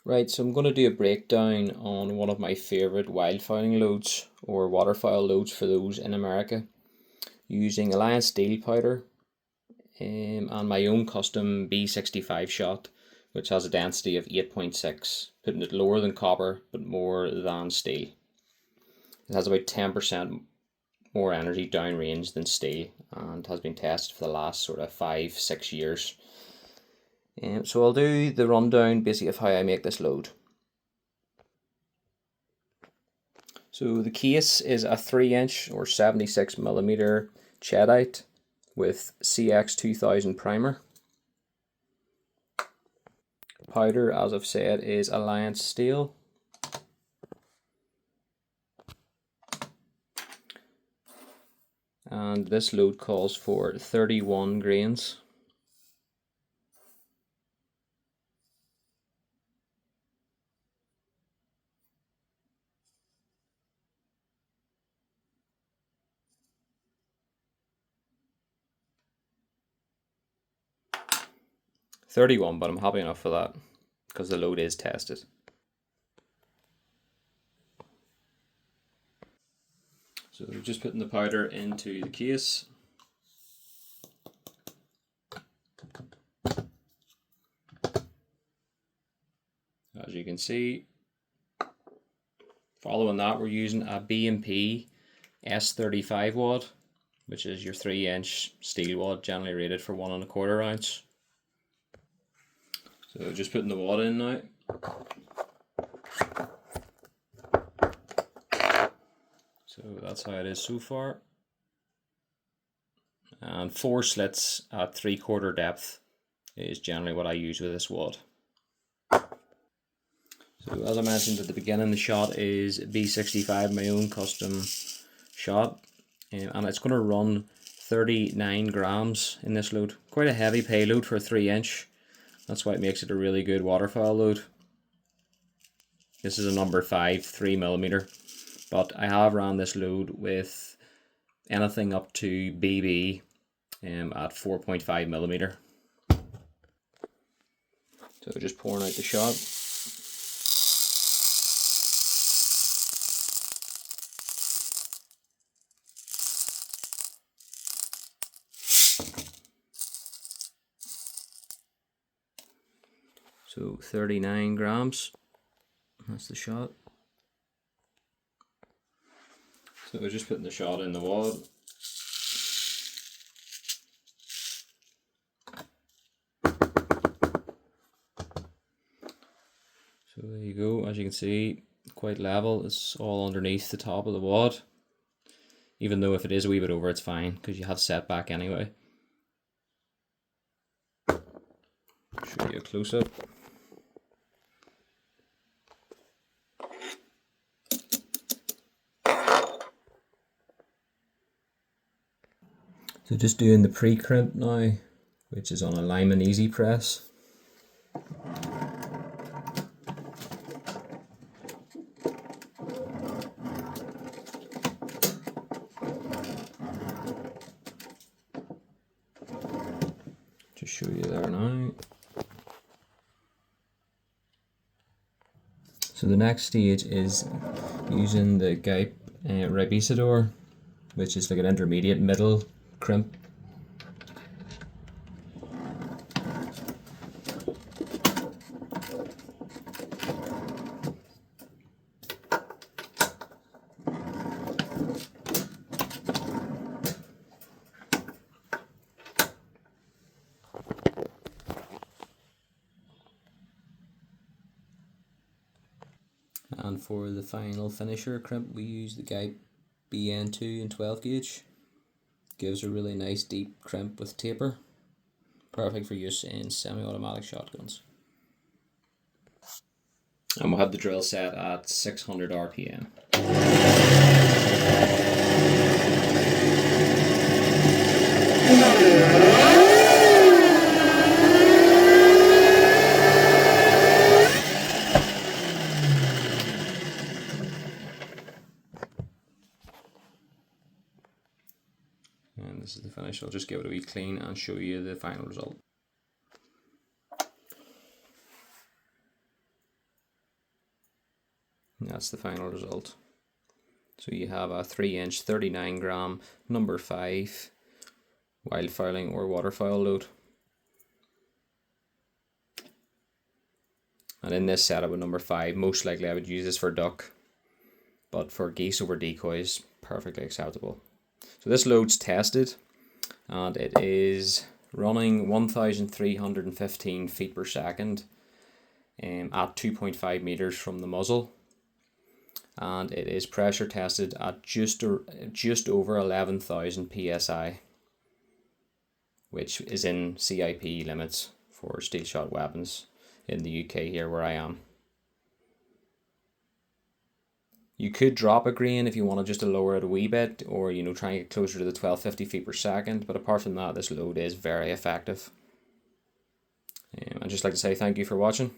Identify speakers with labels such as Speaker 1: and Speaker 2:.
Speaker 1: Right, so I'm going to do a breakdown on one of my favourite wildfowling loads or waterfowl loads for those in America, using Alliance steel powder and my own custom B65 shot, which has a density of 8.6, putting it lower than copper but more than steel. It has about 10% more energy downrange than steel and has been tested for the last sort of 5-6 years. So I'll do the rundown basically of how I make this load. So the case is a 3-inch or 76mm Cheddite with CX2000 primer. Powder, as I've said, is Alliance steel. And this load calls for 31 grains. $31, but I'm happy enough for that because the load is tested. So just putting the powder into the case. As you can see, following that, we're using a B&P S35 wad, which is your 3-inch steel wad, generally rated for 1¼ ounce. So just putting the wad in now. So that's how it is so far. And 4 slits at 3/4 depth is generally what I use with this wad. So as I mentioned at the beginning, the shot is B65, my own custom shot, and it's going to run 39 grams in this load. Quite a heavy payload for a 3-inch. That's why it makes it a really good waterfowl load. This is a number 5 3mm, but I have ran this load with anything up to BB at 4.5mm. So just pouring out the shot. So 39 grams, that's the shot. So we're just putting the shot in the wad. So there you go, as you can see, quite level, it's all underneath the top of the wad. Even though if it is a wee bit over, it's fine, because you have setback anyway. Show you a close-up. So just doing the pre-crimp now, which is on a Lyman Easy Press. Just show you there now. So the next stage is using the Guyp Ribisador, which is like an intermediate middle crimp. And for the final finisher crimp, we use the Guyp BN2 and 12 gauge. Gives a really nice deep crimp with taper. Perfect for use in semi-automatic shotguns. And we'll have the drill set at 600 RPM. And this is the finish. I'll just give it a wee clean and show you the final result. And that's the final result. So you have a 3-inch 39 gram number 5 wildfowling or waterfowl load. And in this setup with number 5, most likely I would use this for duck, but for geese over decoys, perfectly acceptable. So this load's tested, and it is running 1,315 feet per second at 2.5 meters from the muzzle, and it is pressure tested at just over 11,000 psi, which is in CIP limits for steel shot weapons in the UK here where I am. You could drop a grain if you wanted just to lower it a wee bit, or try and get closer to the 1250 feet per second, but apart from that, this load is very effective. I'd just like to say thank you for watching.